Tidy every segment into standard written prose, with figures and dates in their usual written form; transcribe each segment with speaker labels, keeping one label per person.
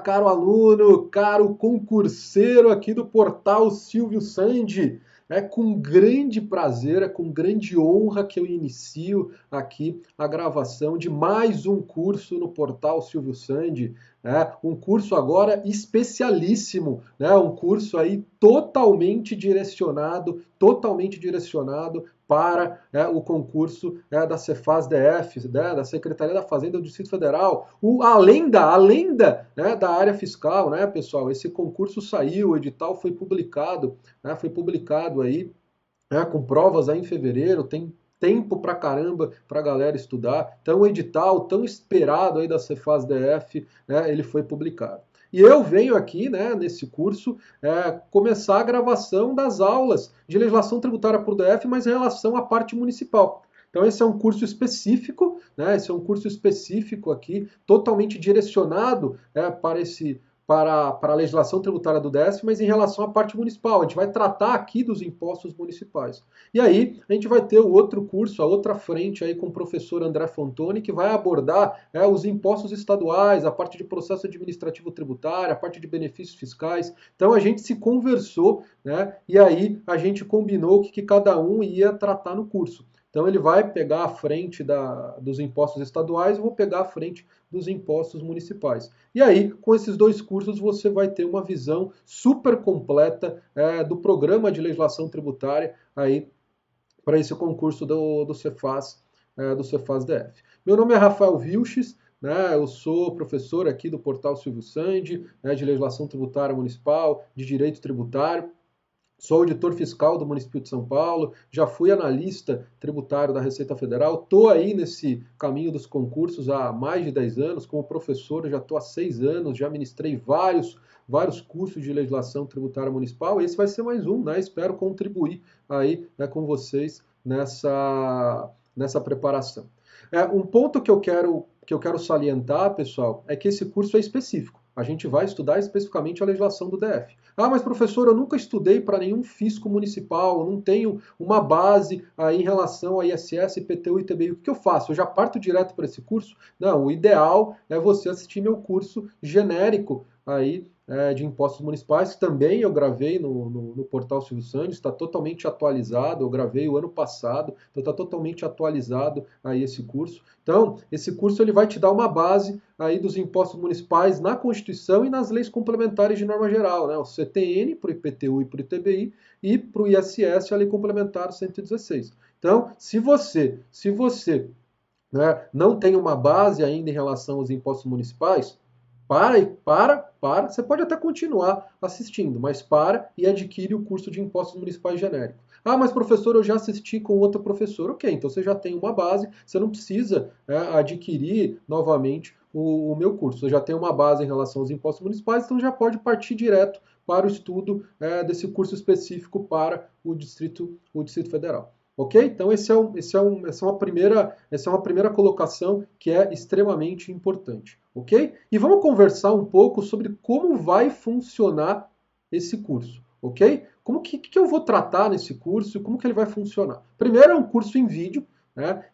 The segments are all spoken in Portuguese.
Speaker 1: caro aluno, caro concurseiro aqui do portal Silvio Sandi. É com grande prazer, é com grande honra que eu inicio aqui a gravação de mais um curso no portal Silvio Sandi. Um curso agora especialíssimo, né? Um curso aí totalmente direcionado para o concurso da Cefaz-DF, né, da Secretaria da Fazenda do Distrito Federal, além da área fiscal, né, pessoal? Esse concurso saiu, o edital foi publicado aí, né, com provas aí em fevereiro, tem tempo pra caramba pra galera estudar. Então o edital tão esperado aí da Cefaz-DF, né, ele foi publicado. E eu venho aqui, né, nesse curso, começar a gravação das aulas de legislação tributária por DF, mas em relação à parte municipal. Então esse é um curso específico, né? Esse é um curso específico aqui, totalmente direcionado para a legislação tributária do DF, mas em relação à parte municipal. A gente vai tratar aqui dos impostos municipais. E aí, a gente vai ter o outro curso, a outra frente aí com o professor André Fontoni, que vai abordar os impostos estaduais, a parte de processo administrativo tributário, a parte de benefícios fiscais. Então, a gente se conversou, né? E aí, a gente combinou que cada um ia tratar no curso. Então ele vai pegar a frente dos impostos estaduais, eu vou pegar a frente dos impostos municipais. E aí, com esses dois cursos, você vai ter uma visão super completa do programa de legislação tributária aí para esse concurso do Cefaz-DF. Meu nome é Rafael Vilches, né, eu sou professor aqui do portal Silvio Sandi, né, de legislação tributária municipal, de direito tributário. Sou auditor fiscal do município de São Paulo, já fui analista tributário da Receita Federal, estou aí nesse caminho dos concursos há mais de 10 anos, como professor já estou há 6 anos, já ministrei vários cursos de legislação tributária municipal, esse vai ser mais um, né? Espero contribuir aí, né, com vocês nessa preparação. Um ponto que eu quero salientar, pessoal, é que esse curso é específico. A gente vai estudar especificamente a legislação do DF. Ah, mas professor, eu nunca estudei para nenhum fisco municipal, eu não tenho uma base aí em relação a ISS, IPTU e ITBI. O que eu faço? Eu já parto direto para esse curso? Não, o ideal é você assistir meu curso genérico aí de impostos municipais, que também eu gravei no portal Silvio Santos, está totalmente atualizado, eu gravei o ano passado, então está totalmente atualizado aí esse curso. Então, esse curso ele vai te dar uma base aí dos impostos municipais na Constituição e nas leis complementares de norma geral, né? O CTN para o IPTU e para o ITBI e para o ISS a lei complementar 116. Então, se você né, não tem uma base ainda em relação aos impostos municipais, para. Você pode até continuar assistindo, mas para e adquire o curso de impostos municipais genérico. Ah, mas professor, eu já assisti com outro professor. Ok, então você já tem uma base, você não precisa adquirir novamente o meu curso. Você já tem uma base em relação aos impostos municipais, então já pode partir direto para o estudo desse curso específico para o Distrito Federal. Ok? Então essa é uma primeira colocação que é extremamente importante. Ok? E vamos conversar um pouco sobre como vai funcionar esse curso. Ok? Como que eu vou tratar nesse curso e como que ele vai funcionar? Primeiro é um curso em vídeo.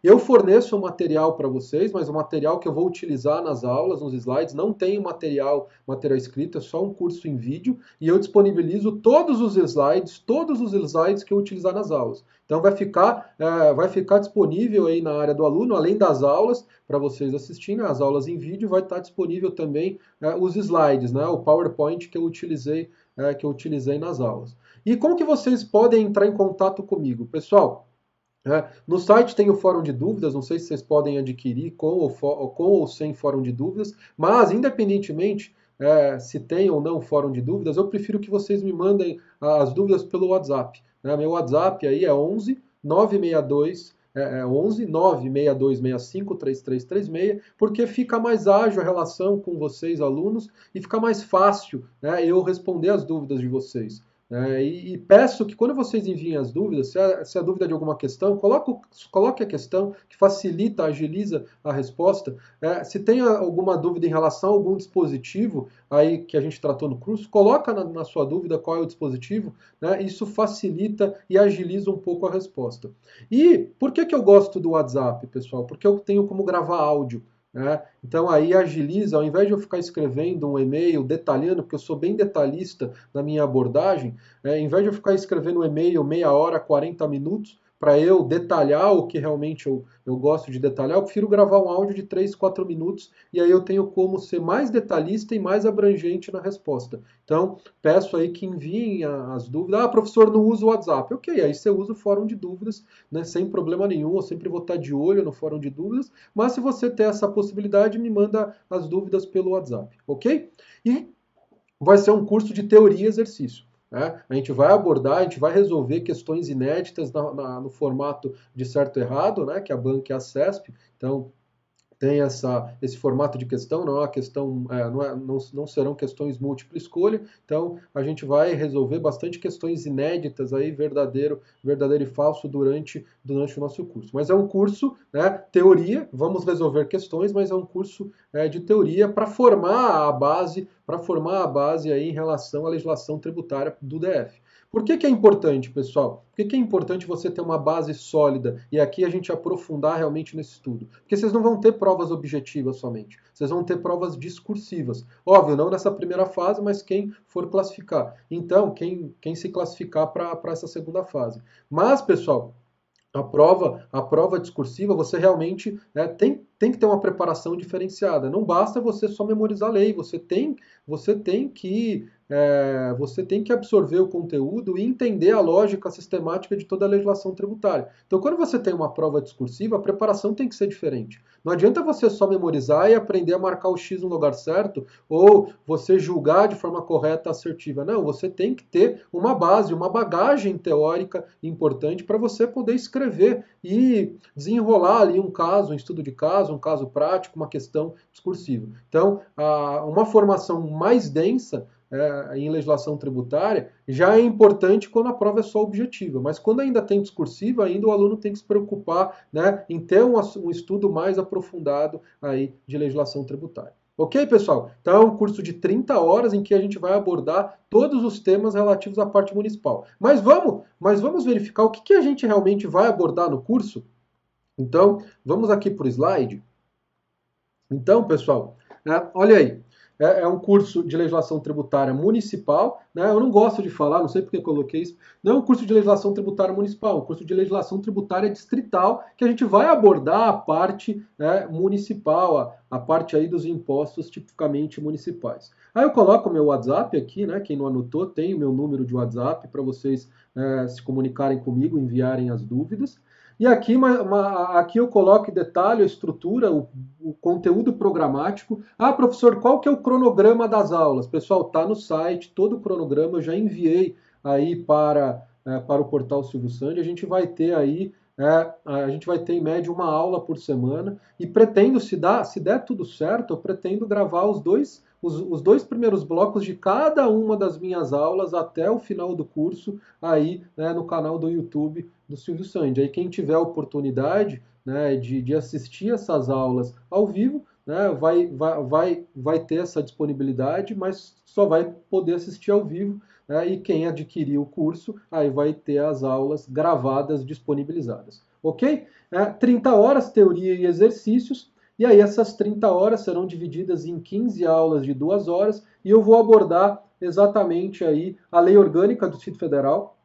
Speaker 1: Eu forneço um material para vocês, mas o material que eu vou utilizar nas aulas, nos slides, não tem material escrito, é só um curso em vídeo e eu disponibilizo todos os slides que eu utilizar nas aulas. Então vai ficar disponível aí na área do aluno, além das aulas, para vocês assistirem, as aulas em vídeo, vai estar disponível também os slides, né, o PowerPoint que eu utilizei nas aulas. E como que vocês podem entrar em contato comigo? Pessoal, no site tem o fórum de dúvidas, não sei se vocês podem adquirir com ou sem fórum de dúvidas, mas independentemente se tem ou não o fórum de dúvidas, eu prefiro que vocês me mandem as dúvidas pelo WhatsApp. Meu WhatsApp aí é 11 962 11 96265 3336, porque fica mais ágil a relação com vocês, alunos, e fica mais fácil eu responder as dúvidas de vocês. E peço que quando vocês enviem as dúvidas, se a dúvida é de alguma questão, coloque a questão que facilita, agiliza a resposta. Se tem alguma dúvida em relação a algum dispositivo aí que a gente tratou no curso, coloca na sua dúvida qual é o dispositivo, né? Isso facilita e agiliza um pouco a resposta. E por que eu gosto do WhatsApp, pessoal? Porque eu tenho como gravar áudio. né? Então aí agiliza, ao invés de eu ficar escrevendo um e-mail detalhando, porque eu sou bem detalhista na minha abordagem, ao invés de eu ficar escrevendo um e-mail meia hora, 40 minutos, para eu detalhar o que realmente eu gosto de detalhar, eu prefiro gravar um áudio de 3, 4 minutos e aí eu tenho como ser mais detalhista e mais abrangente na resposta. Então, peço aí que enviem as dúvidas. Ah, professor, não usa o WhatsApp. Ok, aí você usa o fórum de dúvidas, né, sem problema nenhum. Eu sempre vou estar de olho no fórum de dúvidas, mas se você tem essa possibilidade, me manda as dúvidas pelo WhatsApp, ok? E vai ser um curso de teoria e exercício. Né? A gente vai abordar, a gente vai resolver questões inéditas no formato de certo e errado, né? Que a banca é a CESP. Então, tem esse formato de questão, não é uma questão, não serão questões múltipla escolha, então a gente vai resolver bastante questões inéditas aí, verdadeiro e falso durante o nosso curso. Mas é um curso, né, teoria, vamos resolver questões, mas é um curso de teoria para formar a base aí em relação à legislação tributária do DF. Por que é importante, pessoal? Por que é importante você ter uma base sólida e aqui a gente aprofundar realmente nesse estudo? Porque vocês não vão ter provas objetivas somente, vocês vão ter provas discursivas. Óbvio, não nessa primeira fase, mas quem for classificar. Então, quem se classificar para essa segunda fase. Mas, pessoal, a prova discursiva, você realmente tem que ter uma preparação diferenciada. Não basta você só memorizar a lei, você tem que absorver o conteúdo e entender a lógica sistemática de toda a legislação tributária. Então, quando você tem uma prova discursiva, a preparação tem que ser diferente. Não adianta você só memorizar e aprender a marcar o X no lugar certo ou você julgar de forma correta, assertiva. Não, você tem que ter uma base, uma bagagem teórica importante para você poder escrever e desenrolar ali um caso, um estudo de caso, um caso prático, uma questão discursiva. Então, uma formação mais densa em legislação tributária já é importante quando a prova é só objetiva, mas quando ainda tem discursiva, ainda o aluno tem que se preocupar, né, em ter um estudo mais aprofundado aí de legislação tributária. Ok, pessoal? Então é um curso de 30 horas em que a gente vai abordar todos os temas relativos à parte municipal. Mas vamos verificar o que a gente realmente vai abordar no curso? Então, vamos aqui para o slide. Então, pessoal, olha aí. É um curso de legislação tributária municipal, né? Eu não gosto de falar, não sei porque eu coloquei isso. Não é um curso de legislação tributária municipal, é um curso de legislação tributária distrital, que a gente vai abordar a parte, né, municipal, a parte aí dos impostos tipicamente municipais. Aí eu coloco o meu WhatsApp aqui, né? Quem não anotou, tem o meu número de WhatsApp para vocês se comunicarem comigo, enviarem as dúvidas. E aqui eu coloco em detalhe a estrutura, o conteúdo programático. Ah, professor, qual que é o cronograma das aulas? Pessoal, está no site, todo o cronograma eu já enviei aí para o portal Silvio Sandy. A gente vai ter aí, a gente vai ter em média uma aula por semana e pretendo, se der tudo certo, eu pretendo gravar os dois primeiros blocos de cada uma das minhas aulas até o final do curso aí, né, no canal do YouTube do Silvio Sandy. Aí quem tiver a oportunidade, né, de assistir essas aulas ao vivo, né, vai ter essa disponibilidade, mas só vai poder assistir ao vivo, né, e quem adquirir o curso, aí vai ter as aulas gravadas disponibilizadas. Ok? 30 horas, teoria e exercícios, e aí essas 30 horas serão divididas em 15 aulas de 2 horas, e eu vou abordar exatamente aí a lei orgânica do Distrito Federal.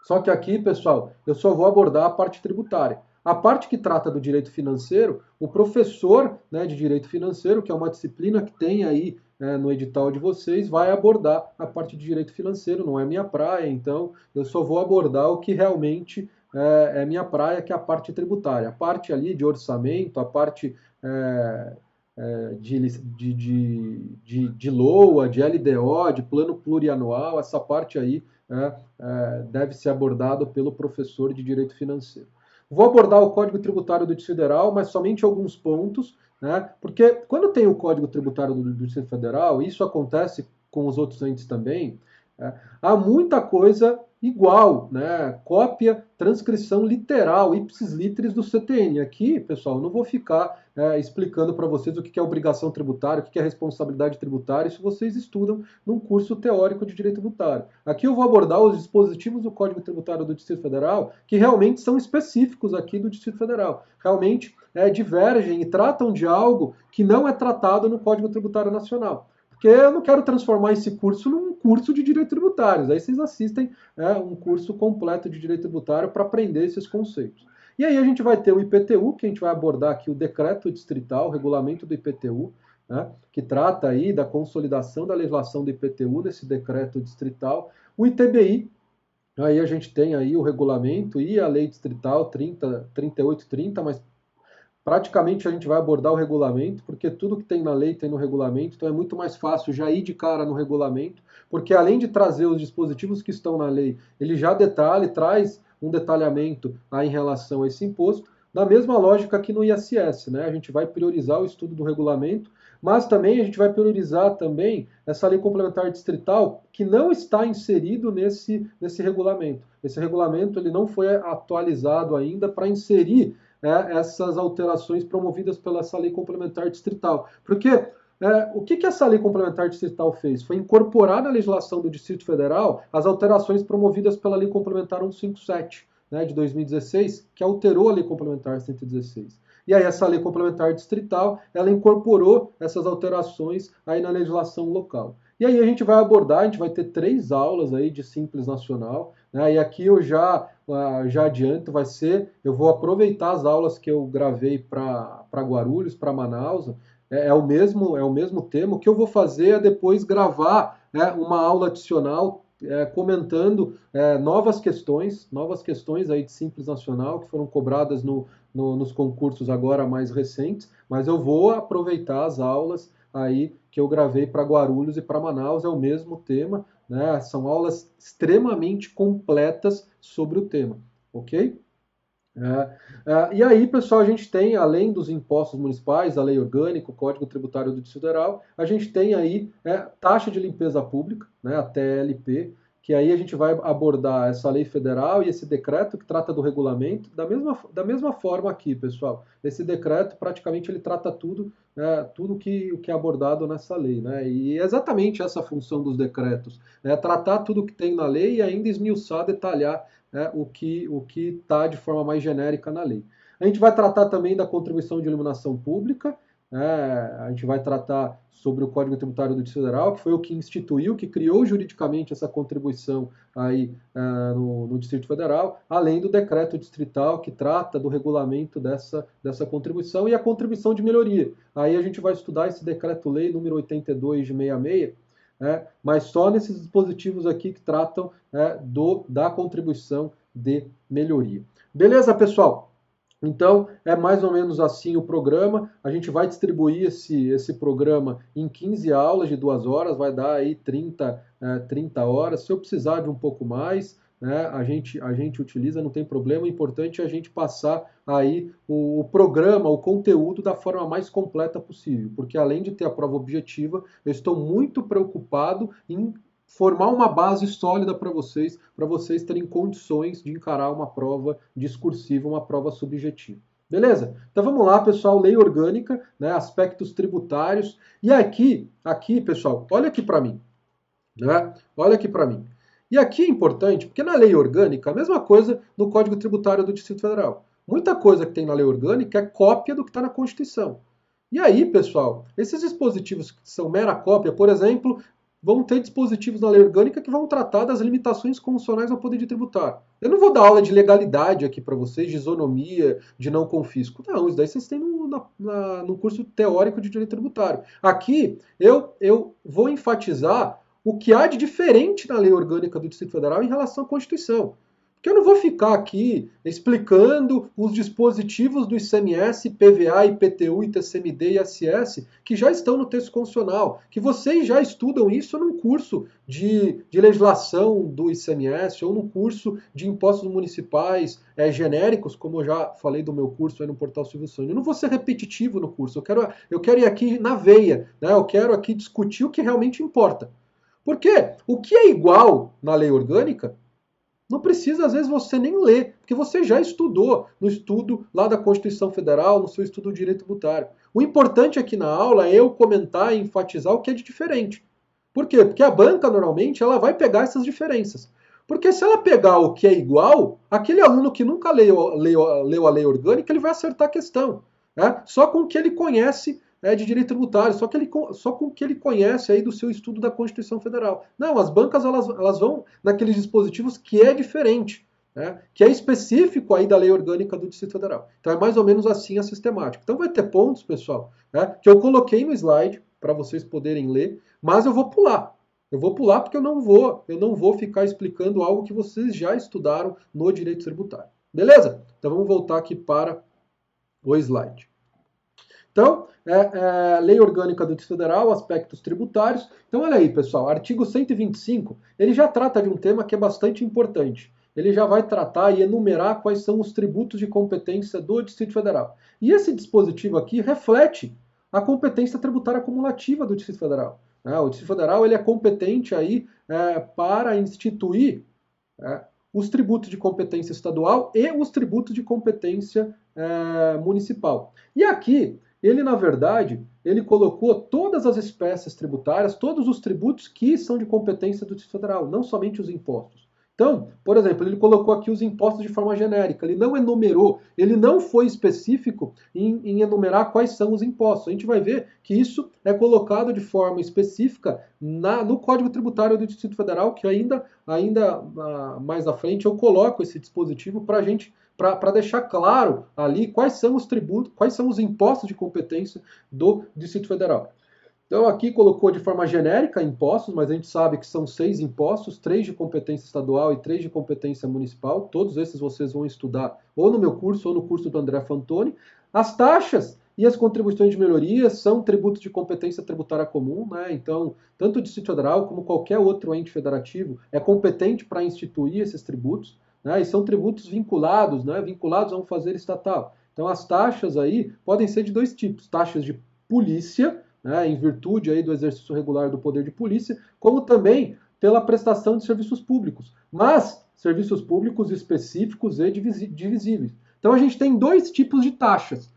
Speaker 1: Só que aqui, pessoal, eu só vou abordar a parte tributária. A parte que trata do direito financeiro, o professor, né, de direito financeiro, que é uma disciplina que tem aí, no edital de vocês, vai abordar a parte de direito financeiro, não é minha praia, então eu só vou abordar o que realmente é minha praia, que é a parte tributária. A parte ali de orçamento, a parte é, de LOA, de LDO, de plano plurianual, essa parte aí deve ser abordado pelo professor de Direito Financeiro. Vou abordar o Código Tributário do Distrito Federal, mas somente alguns pontos, né? Porque quando tem o Código Tributário do Distrito Federal, isso acontece com os outros entes também, Há muita coisa igual, né? Cópia, transcrição literal, ipsis literis do CTN. Aqui, pessoal, não vou ficar explicando para vocês o que é obrigação tributária, o que é responsabilidade tributária, isso vocês estudam num curso teórico de direito tributário. Aqui eu vou abordar os dispositivos do Código Tributário do Distrito Federal, que realmente são específicos aqui do Distrito Federal. Realmente divergem e tratam de algo que não é tratado no Código Tributário Nacional. Porque eu não quero transformar esse curso num curso de direito tributário. Aí vocês assistem um curso completo de direito tributário para aprender esses conceitos. E aí a gente vai ter o IPTU, que a gente vai abordar aqui o decreto distrital, o regulamento do IPTU, né, que trata aí da consolidação da legislação do IPTU nesse decreto distrital. O ITBI, aí a gente tem aí o regulamento e a lei distrital 3830, mas praticamente a gente vai abordar o regulamento, porque tudo que tem na lei tem no regulamento, então é muito mais fácil já ir de cara no regulamento, porque além de trazer os dispositivos que estão na lei, ele já detalha, traz um detalhamento aí em relação a esse imposto, na mesma lógica que no ISS, né? A gente vai priorizar o estudo do regulamento, mas também a gente vai priorizar também essa lei complementar distrital que não está inserido nesse regulamento. Esse regulamento ele não foi atualizado ainda para inserir essas alterações promovidas pela essa lei complementar distrital. Porque o que essa lei complementar distrital fez? Foi incorporar na legislação do Distrito Federal as alterações promovidas pela lei complementar 157, né, de 2016, que alterou a lei complementar 116. E aí essa lei complementar distrital, ela incorporou essas alterações aí na legislação local. E aí a gente vai abordar, a gente vai ter 3 aulas aí de Simples Nacional, né, e aqui eu já adianto, eu vou aproveitar as aulas que eu gravei para Guarulhos, para Manaus, é o mesmo tema. O que eu vou fazer é depois gravar uma aula adicional comentando novas questões aí de Simples Nacional que foram cobradas nos concursos agora mais recentes, mas eu vou aproveitar as aulas aí que eu gravei para Guarulhos e para Manaus, é o mesmo tema, né? São aulas extremamente completas sobre o tema, ok? E aí, pessoal, a gente tem, além dos impostos municipais, a lei orgânica, o Código Tributário do Distrito Federal, a gente tem aí taxa de limpeza pública, né, a TLP, que aí a gente vai abordar essa lei federal e esse decreto que trata do regulamento, da mesma forma aqui, pessoal. Esse decreto, praticamente, ele trata tudo, tudo que é abordado nessa lei, né? E é exatamente essa a função dos decretos, tratar tudo que tem na lei e ainda esmiuçar, detalhar o que está de forma mais genérica na lei. A gente vai tratar também da contribuição de iluminação pública, a gente vai tratar sobre o Código Tributário do Distrito Federal, que foi o que instituiu, que criou juridicamente essa contribuição aí no Distrito Federal, além do decreto distrital que trata do regulamento dessa contribuição e a contribuição de melhoria. Aí a gente vai estudar esse decreto-lei número 82 de 66, mas só nesses dispositivos aqui que tratam da contribuição de melhoria. Beleza, pessoal? Então, é mais ou menos assim o programa. A gente vai distribuir esse programa em 15 aulas de 2 horas, vai dar aí 30 horas. Se eu precisar de um pouco mais, né, a gente utiliza, não tem problema. O importante é a gente passar aí o programa, o conteúdo da forma mais completa possível, porque além de ter a prova objetiva, eu estou muito preocupado em formar uma base sólida para vocês terem condições de encarar uma prova discursiva, uma prova subjetiva. Beleza? Então vamos lá, pessoal, lei orgânica, né, aspectos tributários. E aqui, pessoal, olha aqui para mim, né? Olha aqui para mim. E aqui é importante, porque na lei orgânica, a mesma coisa no Código Tributário do Distrito Federal. Muita coisa que tem na lei orgânica é cópia do que está na Constituição. E aí, pessoal, esses dispositivos que são mera cópia, por exemplo, vão ter dispositivos na lei orgânica que vão tratar das limitações constitucionais ao poder de tributar. Eu não vou dar aula de legalidade aqui para vocês, de isonomia, de não confisco. Não, isso daí vocês têm no curso teórico de direito tributário. Aqui eu vou enfatizar o que há de diferente na lei orgânica do Distrito Federal em relação à Constituição. Porque eu não vou ficar aqui explicando os dispositivos do ICMS, PVA, IPTU, ITCMD e ISS que já estão no texto constitucional, que vocês já estudam isso num curso de legislação do ICMS ou num curso de impostos municipais genéricos, como eu já falei do meu curso aí no Portal Silvio Santos. Eu não vou ser repetitivo no curso, eu quero ir aqui na veia, né? Eu quero aqui discutir o que realmente importa. Por quê? O que é igual na lei orgânica, não precisa, às vezes, você nem ler, porque você já estudou no estudo lá da Constituição Federal, no seu estudo do direito tributário. O importante aqui na aula é eu comentar e enfatizar o que é de diferente. Por quê? Porque a banca, normalmente, ela vai pegar essas diferenças. Porque se ela pegar o que é igual, aquele aluno que nunca leu a lei orgânica, ele vai acertar a questão. Né? Só com o que ele conhece de direito tributário, só com o que ele conhece aí do seu estudo da Constituição Federal. Não, as bancas elas vão naqueles dispositivos que é diferente, né? Que é específico aí da lei orgânica do Distrito Federal. Então é mais ou menos assim a sistemática. Então vai ter pontos, pessoal, né, que eu coloquei no slide para vocês poderem ler, mas eu vou pular. Eu vou pular porque eu não vou ficar explicando algo que vocês já estudaram no direito tributário. Beleza? Então vamos voltar aqui para o slide. Então, Lei Orgânica do Distrito Federal, aspectos tributários. Então, olha aí, pessoal, artigo 125, ele já trata de um tema que é bastante importante. Ele já vai tratar e enumerar quais são os tributos de competência do Distrito Federal. E esse dispositivo aqui reflete a competência tributária acumulativa do Distrito Federal. O Distrito Federal ele é competente aí para instituir os tributos de competência estadual e os tributos de competência municipal. E aqui, ele, na verdade, ele colocou todas as espécies tributárias, todos os tributos que são de competência do Distrito Federal, não somente os impostos. Então, por exemplo, ele colocou aqui os impostos de forma genérica, ele não enumerou, ele não foi específico em enumerar quais são os impostos. A gente vai ver que isso é colocado de forma específica no Código Tributário do Distrito Federal, que ainda mais à frente eu coloco esse dispositivo para a gente para deixar claro ali quais são os tributos, quais são os impostos de competência do Distrito Federal. Então aqui colocou de forma genérica impostos, mas a gente sabe que são 6 impostos, 3 de competência estadual e 3 de competência municipal. Todos esses vocês vão estudar ou no meu curso ou no curso do André Fantoni. As taxas e as contribuições de melhoria são tributos de competência tributária comum, né? Então, tanto o Distrito Federal como qualquer outro ente federativo é competente para instituir esses tributos, né? E são tributos vinculados, né? Vinculados a um fazer estatal. Então as taxas aí podem ser de 2 tipos, taxas de polícia, em virtude aí do exercício regular do poder de polícia, como também pela prestação de serviços públicos, mas serviços públicos específicos e divisíveis. Então a gente tem 2 tipos de taxas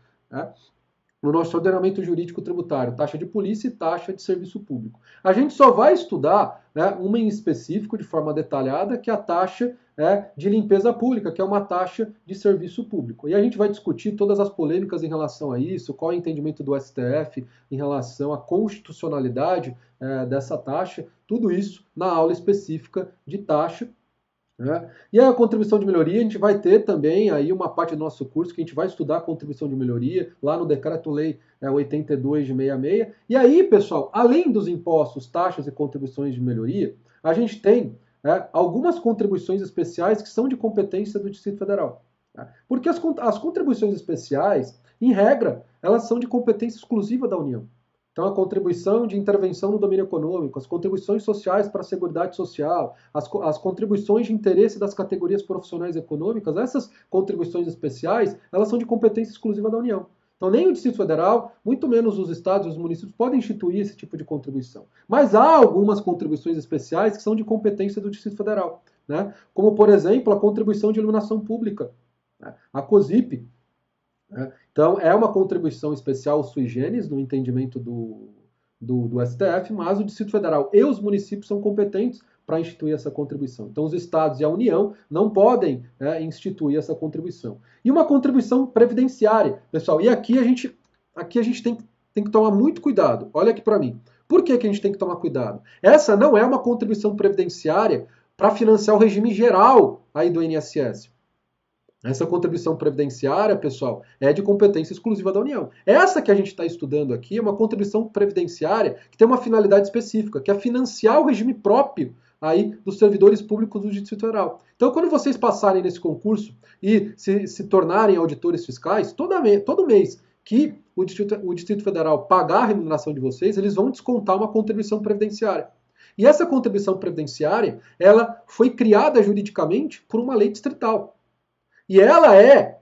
Speaker 1: no nosso ordenamento jurídico tributário, taxa de polícia e taxa de serviço público. A gente só vai estudar uma em específico, de forma detalhada, que é a taxa de limpeza pública, que é uma taxa de serviço público. E a gente vai discutir todas as polêmicas em relação a isso, qual é o entendimento do STF em relação à constitucionalidade dessa taxa, tudo isso na aula específica de taxa. E a contribuição de melhoria, a gente vai ter também aí uma parte do nosso curso que a gente vai estudar a contribuição de melhoria, lá no Decreto-Lei 82 de 66. E aí, pessoal, além dos impostos, taxas e contribuições de melhoria, a gente tem algumas contribuições especiais que são de competência do Distrito Federal. Porque as contribuições especiais, em regra, elas são de competência exclusiva da União. Então, a contribuição de intervenção no domínio econômico, as contribuições sociais para a Seguridade Social, as contribuições de interesse das categorias profissionais econômicas, essas contribuições especiais, elas são de competência exclusiva da União. Então, nem o Distrito Federal, muito menos os estados e os municípios podem instituir esse tipo de contribuição. Mas há algumas contribuições especiais que são de competência do Distrito Federal, né? Como, por exemplo, a contribuição de iluminação pública, a COSIP. Então, é uma contribuição especial sui generis, no entendimento do STF, mas o Distrito Federal e os municípios são competentes para instituir essa contribuição. Então, os estados e a União não podem instituir essa contribuição. E uma contribuição previdenciária, pessoal, e aqui a gente tem que tomar muito cuidado. Olha aqui para mim. Por que a gente tem que tomar cuidado? Essa não é uma contribuição previdenciária para financiar o regime geral aí do INSS. Essa contribuição previdenciária, pessoal, é de competência exclusiva da União. Essa que a gente está estudando aqui é uma contribuição previdenciária que tem uma finalidade específica, que é financiar o regime próprio aí dos servidores públicos do Distrito Federal. Então, quando vocês passarem nesse concurso e se tornarem auditores fiscais, todo mês que o Distrito Federal pagar a remuneração de vocês, eles vão descontar uma contribuição previdenciária. E essa contribuição previdenciária, ela foi criada juridicamente por uma lei distrital. E ela é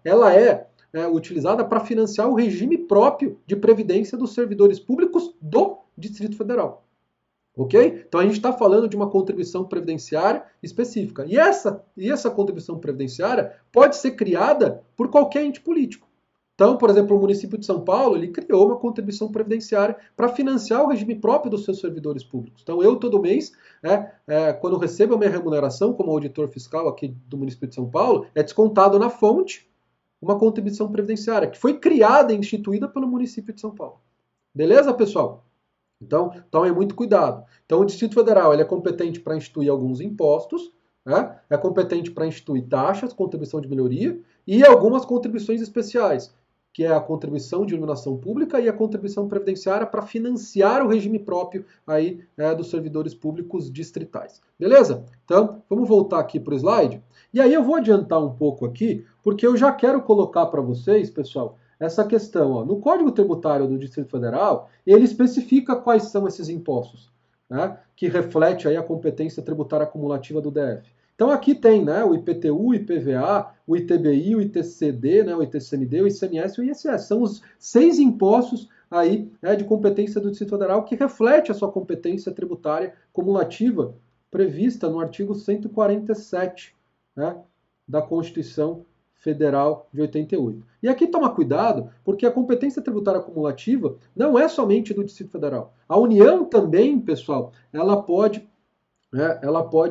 Speaker 1: utilizada para financiar o regime próprio de previdência dos servidores públicos do Distrito Federal. Ok? Então a gente está falando de uma contribuição previdenciária específica. E essa contribuição previdenciária pode ser criada por qualquer ente político. Então, por exemplo, o município de São Paulo, ele criou uma contribuição previdenciária para financiar o regime próprio dos seus servidores públicos. Então, eu todo mês, quando recebo a minha remuneração como auditor fiscal aqui do município de São Paulo, é descontado na fonte uma contribuição previdenciária que foi criada e instituída pelo município de São Paulo. Beleza, pessoal? Então, tome muito cuidado. Então, o Distrito Federal ele é competente para instituir alguns impostos, né? É competente para instituir taxas, contribuição de melhoria e algumas contribuições especiais, que é a contribuição de iluminação pública e a contribuição previdenciária para financiar o regime próprio aí, dos servidores públicos distritais. Beleza? Então, vamos voltar aqui para o slide. E aí eu vou adiantar um pouco aqui, porque eu já quero colocar para vocês, pessoal, essa questão. Ó. No Código Tributário do Distrito Federal, ele especifica quais são esses impostos, né, que reflete aí a competência tributária acumulativa do DF. Então aqui tem, né, o IPTU, o IPVA, o ITBI, o ITCD, né, o ITCMD, o ICMS e o ISS. São os 6 impostos aí, de competência do Distrito Federal que reflete a sua competência tributária cumulativa prevista no artigo 147, né, da Constituição Federal de 88. E aqui toma cuidado, porque a competência tributária acumulativa não é somente do Distrito Federal. A União também, pessoal, ela pode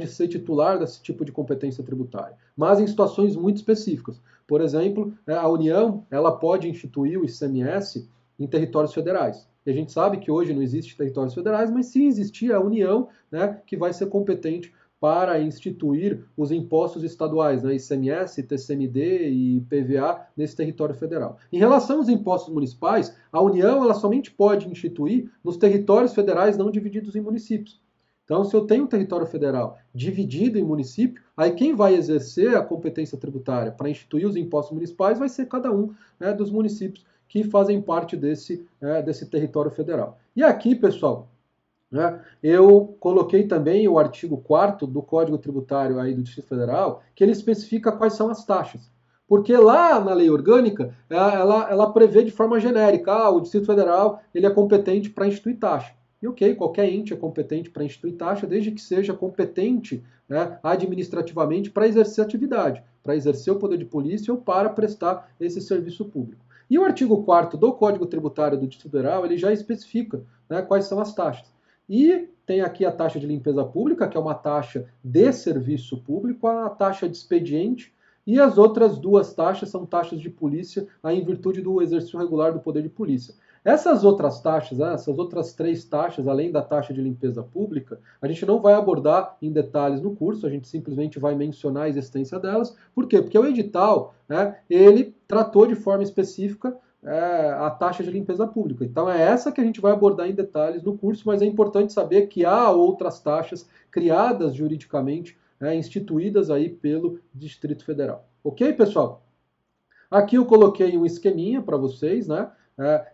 Speaker 1: ser titular desse tipo de competência tributária, mas em situações muito específicas. Por exemplo, a União ela pode instituir o ICMS em territórios federais. E a gente sabe que hoje não existe territórios federais, mas se existir a União, né, que vai ser competente para instituir os impostos estaduais, né, ICMS, TCMD e IPVA nesse território federal. Em relação aos impostos municipais, a União ela somente pode instituir nos territórios federais não divididos em municípios. Então, se eu tenho um território federal dividido em município, aí quem vai exercer a competência tributária para instituir os impostos municipais vai ser cada um, né, dos municípios que fazem parte desse território federal. E aqui, pessoal, né, eu coloquei também o artigo 4º do Código Tributário aí do Distrito Federal, que ele especifica quais são as taxas. Porque lá na lei orgânica, ela prevê de forma genérica, o Distrito Federal ele é competente para instituir taxa. E ok, qualquer ente é competente para instituir taxa, desde que seja competente, né, administrativamente para exercer atividade, para exercer o poder de polícia ou para prestar esse serviço público. E o artigo 4º do Código Tributário do Distrito Federal, ele já especifica, né, quais são as taxas. E tem aqui a taxa de limpeza pública, que é uma taxa de serviço público, a taxa de expediente, e as outras duas taxas são taxas de polícia, em virtude do exercício regular do poder de polícia. Essas outras taxas, essas outras 3 taxas, além da taxa de limpeza pública, a gente não vai abordar em detalhes no curso, a gente simplesmente vai mencionar a existência delas. Por quê? Porque o edital, né, ele tratou de forma específica a taxa de limpeza pública. Então é essa que a gente vai abordar em detalhes no curso, mas é importante saber que há outras taxas criadas juridicamente, instituídas aí pelo Distrito Federal. Ok, pessoal? Aqui eu coloquei um esqueminha para vocês, né?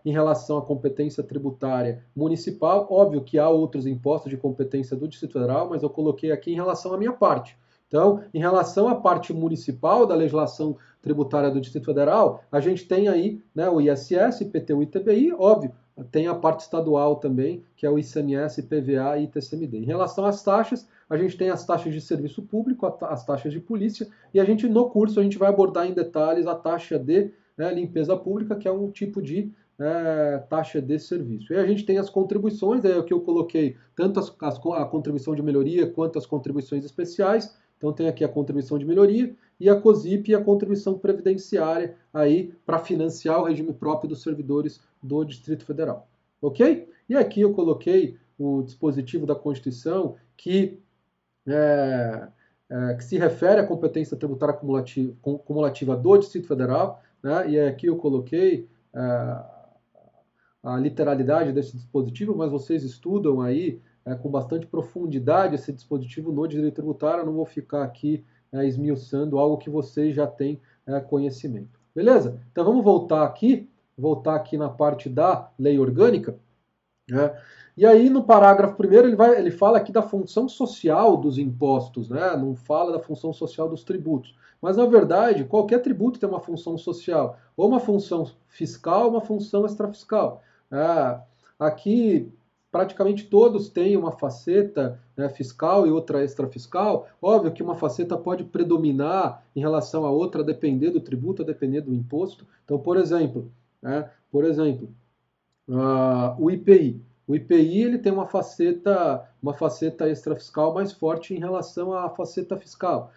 Speaker 1: Em relação à competência tributária municipal. Óbvio que há outros impostos de competência do Distrito Federal, mas eu coloquei aqui em relação à minha parte. Então, em relação à parte municipal da legislação tributária do Distrito Federal, a gente tem aí, né, o ISS, IPTU e ITBI, óbvio, tem a parte estadual também, que é o ICMS, IPVA e ITCMD. Em relação às taxas, a gente tem as taxas de serviço público, as taxas de polícia, e a gente, no curso, a gente vai abordar em detalhes a taxa de, né, limpeza pública, que é um tipo de taxa de serviço. E a gente tem as contribuições, é o que eu coloquei, tanto a contribuição de melhoria quanto as contribuições especiais. Então tem aqui a contribuição de melhoria e a COSIP e a contribuição previdenciária aí para financiar o regime próprio dos servidores do Distrito Federal. Ok? E aqui eu coloquei o dispositivo da Constituição que se refere à competência tributária cumulativa do Distrito Federal, né? E aqui eu coloquei a literalidade desse dispositivo, mas vocês estudam aí com bastante profundidade esse dispositivo no direito tributário, eu não vou ficar aqui esmiuçando algo que vocês já têm conhecimento. Beleza? Então vamos voltar aqui na parte da lei orgânica, né? E aí, no parágrafo primeiro, ele fala aqui da função social dos impostos, né? Não fala da função social dos tributos. Mas, na verdade, qualquer tributo tem uma função social, ou uma função fiscal, ou uma função extrafiscal. Aqui, praticamente todos têm uma faceta, né, fiscal e outra extrafiscal. Óbvio que uma faceta pode predominar em relação à outra, a depender do tributo, a depender do imposto. Então, por exemplo, né, o IPI. O IPI ele tem uma faceta extrafiscal mais forte em relação à faceta fiscal.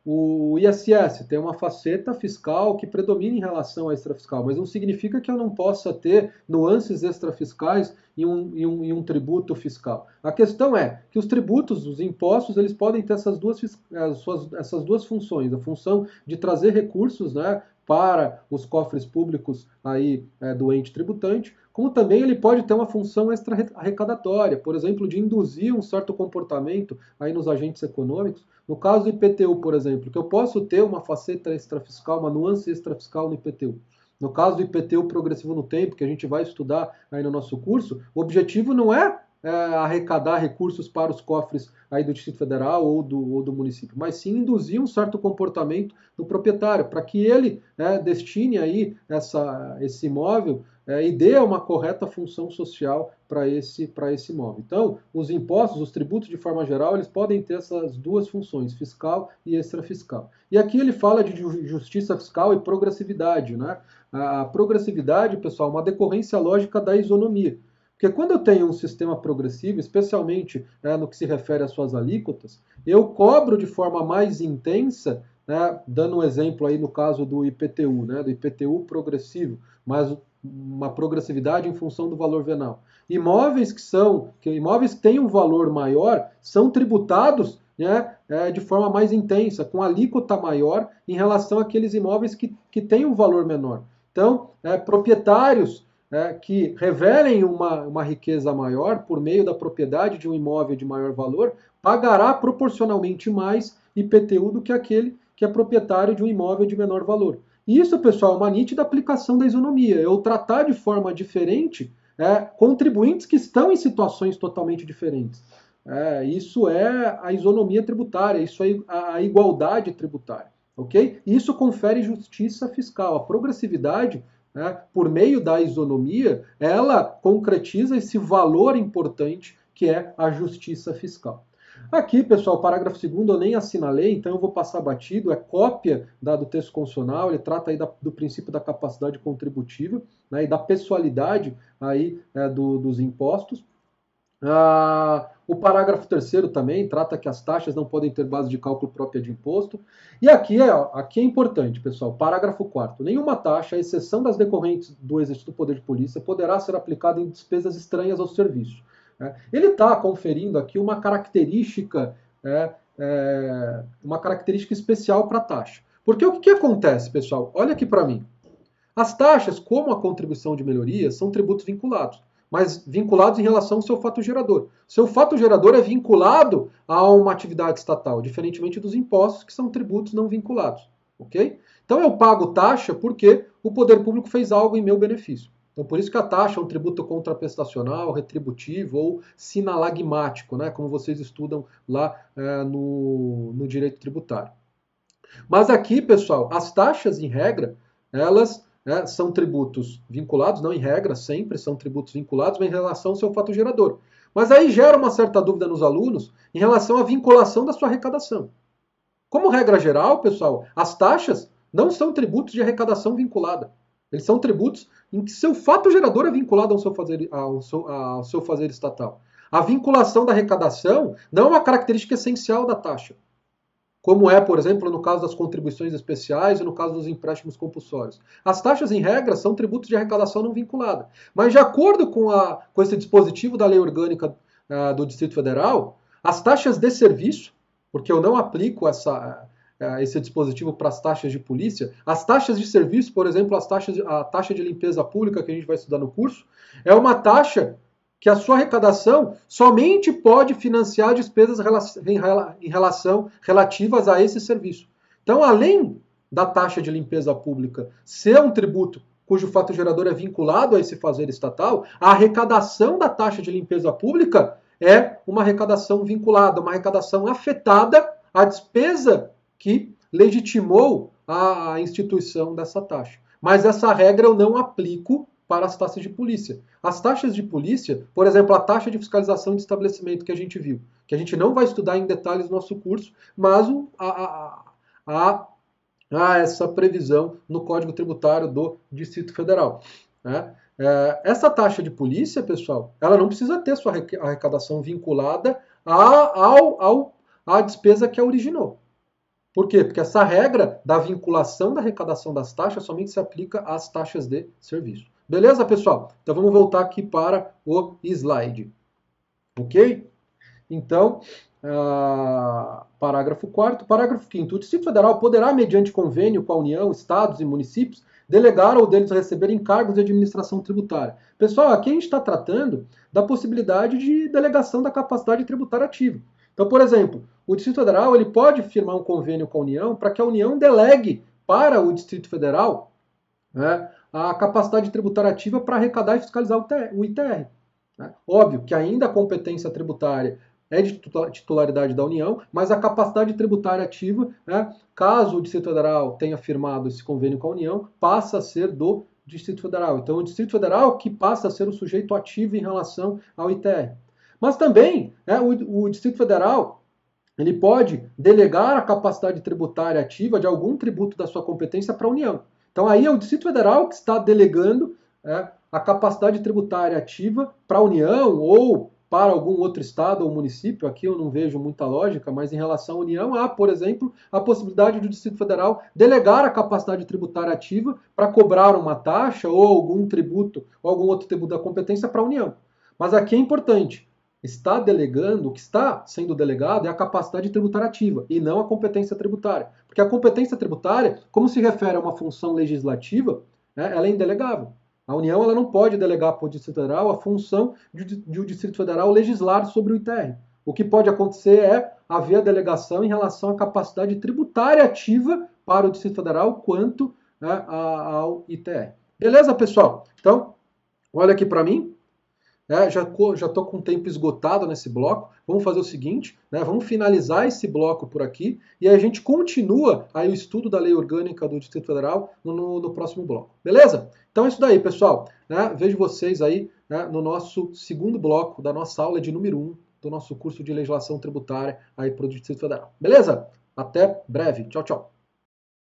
Speaker 1: O ISS tem uma faceta fiscal que predomina em relação à extrafiscal, mas não significa que eu não possa ter nuances extrafiscais em um tributo fiscal. A questão é que os tributos, os impostos, eles podem ter essas duas funções. A função de trazer recursos, né, para os cofres públicos aí, do ente tributante, como também ele pode ter uma função extra-arrecadatória, por exemplo, de induzir um certo comportamento aí nos agentes econômicos. No caso do IPTU, por exemplo, que eu posso ter uma faceta extrafiscal, uma nuance extrafiscal no IPTU. No caso do IPTU progressivo no tempo, que a gente vai estudar aí no nosso curso, o objetivo não é arrecadar recursos para os cofres aí do Distrito Federal ou do município, mas sim induzir um certo comportamento do proprietário, para que ele destine aí esse imóvel e dê uma correta função social para esse imóvel. Então, os impostos, os tributos de forma geral, eles podem ter essas duas funções, fiscal e extrafiscal. E aqui ele fala de justiça fiscal e progressividade, né? A progressividade, pessoal, é uma decorrência lógica da isonomia. Porque quando eu tenho um sistema progressivo, especialmente no que se refere às suas alíquotas, eu cobro de forma mais intensa, né, dando um exemplo aí no caso do IPTU, né, do IPTU progressivo, mas uma progressividade em função do valor venal. Imóveis que têm um valor maior são tributados, né, de forma mais intensa, com alíquota maior em relação àqueles imóveis que têm um valor menor. Então, proprietários que revelem uma riqueza maior por meio da propriedade de um imóvel de maior valor, pagará proporcionalmente mais IPTU do que aquele que é proprietário de um imóvel de menor valor. Isso, pessoal, é uma nítida aplicação da isonomia. Eu tratar de forma diferente contribuintes que estão em situações totalmente diferentes. Isso é a isonomia tributária, isso é a igualdade tributária. Okay? Isso confere justiça fiscal. A progressividade, por meio da isonomia, ela concretiza esse valor importante que é a justiça fiscal. Aqui, pessoal, parágrafo 2º eu nem assinalei, então eu vou passar batido, é cópia do texto constitucional, ele trata aí do princípio da capacidade contributiva, né, e da pessoalidade aí, dos impostos. O parágrafo 3º também trata que as taxas não podem ter base de cálculo própria de imposto. E aqui é importante, pessoal, parágrafo 4º. Nenhuma taxa, à exceção das decorrentes do exercício do poder de polícia, poderá ser aplicada em despesas estranhas ao serviço. Ele está conferindo aqui uma característica especial para a taxa. Porque o que acontece, pessoal? Olha aqui para mim. As taxas, como a contribuição de melhoria, são tributos vinculados, mas vinculados em relação ao seu fato gerador. Seu fato gerador é vinculado a uma atividade estatal, diferentemente dos impostos, que são tributos não vinculados. Ok? Então eu pago taxa porque o poder público fez algo em meu benefício. Então, por isso que a taxa é um tributo contraprestacional, retributivo ou sinalagmático, né, como vocês estudam lá no direito tributário. Mas aqui, pessoal, as taxas, em regra, elas são tributos vinculados, não em regra, sempre são tributos vinculados, mas em relação ao seu fato gerador. Mas aí gera uma certa dúvida nos alunos em relação à vinculação da sua arrecadação. Como regra geral, pessoal, as taxas não são tributos de arrecadação vinculada. Eles são tributos em que seu fato gerador é vinculado ao seu fazer estatal. A vinculação da arrecadação não é uma característica essencial da taxa, como é, por exemplo, no caso das contribuições especiais e no caso dos empréstimos compulsórios. As taxas, em regra, são tributos de arrecadação não vinculada. Mas, de acordo com esse dispositivo da Lei Orgânica do Distrito Federal, as taxas de serviço, porque eu não aplico esse dispositivo para as taxas de polícia, as taxas de serviço, por exemplo, a taxa de limpeza pública que a gente vai estudar no curso, é uma taxa que a sua arrecadação somente pode financiar despesas relativas a esse serviço. Então, além da taxa de limpeza pública ser um tributo cujo fato gerador é vinculado a esse fazer estatal, a arrecadação da taxa de limpeza pública é uma arrecadação vinculada, uma arrecadação afetada à despesa que legitimou a instituição dessa taxa. Mas essa regra eu não aplico para as taxas de polícia. As taxas de polícia, por exemplo, a taxa de fiscalização de estabelecimento que a gente viu, que a gente não vai estudar em detalhes no nosso curso, mas há essa previsão no Código Tributário do Distrito Federal, né? Essa taxa de polícia, pessoal, ela não precisa ter sua arrecadação vinculada à despesa que a originou. Por quê? Porque essa regra da vinculação da arrecadação das taxas somente se aplica às taxas de serviço. Beleza, pessoal? Então vamos voltar aqui para o slide. Ok? Então, parágrafo 4º. Parágrafo 5º. O Distrito Federal poderá, mediante convênio com a União, Estados e municípios, delegar ou deles receber encargos de administração tributária. Pessoal, aqui a gente está tratando da possibilidade de delegação da capacidade tributária ativa. Então, por exemplo, o Distrito Federal ele pode firmar um convênio com a União para que a União delegue para o Distrito Federal, né, a capacidade tributária ativa para arrecadar e fiscalizar o ITR. Né? Óbvio que ainda a competência tributária é de titularidade da União, mas a capacidade tributária ativa, né, caso o Distrito Federal tenha firmado esse convênio com a União, passa a ser do Distrito Federal. Então, o Distrito Federal que passa a ser o sujeito ativo em relação ao ITR. Mas também, o Distrito Federal ele pode delegar a capacidade tributária ativa de algum tributo da sua competência para a União. Então, aí é o Distrito Federal que está delegando a capacidade tributária ativa para a União ou para algum outro estado ou município. Aqui eu não vejo muita lógica, mas em relação à União, há, por exemplo, a possibilidade do Distrito Federal delegar a capacidade tributária ativa para cobrar uma taxa ou algum tributo ou algum outro tributo da competência para a União. Mas aqui é importante, está delegando, o que está sendo delegado é a capacidade tributária ativa e não a competência tributária. Porque a competência tributária, como se refere a uma função legislativa, ela é indelegável. A União ela não pode delegar para o Distrito Federal a função de o Distrito Federal legislar sobre o ITR. O que pode acontecer é haver a delegação em relação à capacidade tributária ativa para o Distrito Federal quanto ao ITR. Beleza, pessoal? Então, olha aqui para mim. Já estou com o tempo esgotado nesse bloco. Vamos fazer o seguinte, vamos finalizar esse bloco por aqui e a gente continua aí o estudo da Lei Orgânica do Distrito Federal no próximo bloco. Beleza? Então é isso daí, pessoal. Vejo vocês aí no nosso segundo bloco da nossa aula de número 1 do nosso curso de legislação tributária aí para o Distrito Federal. Beleza? Até breve. Tchau, tchau.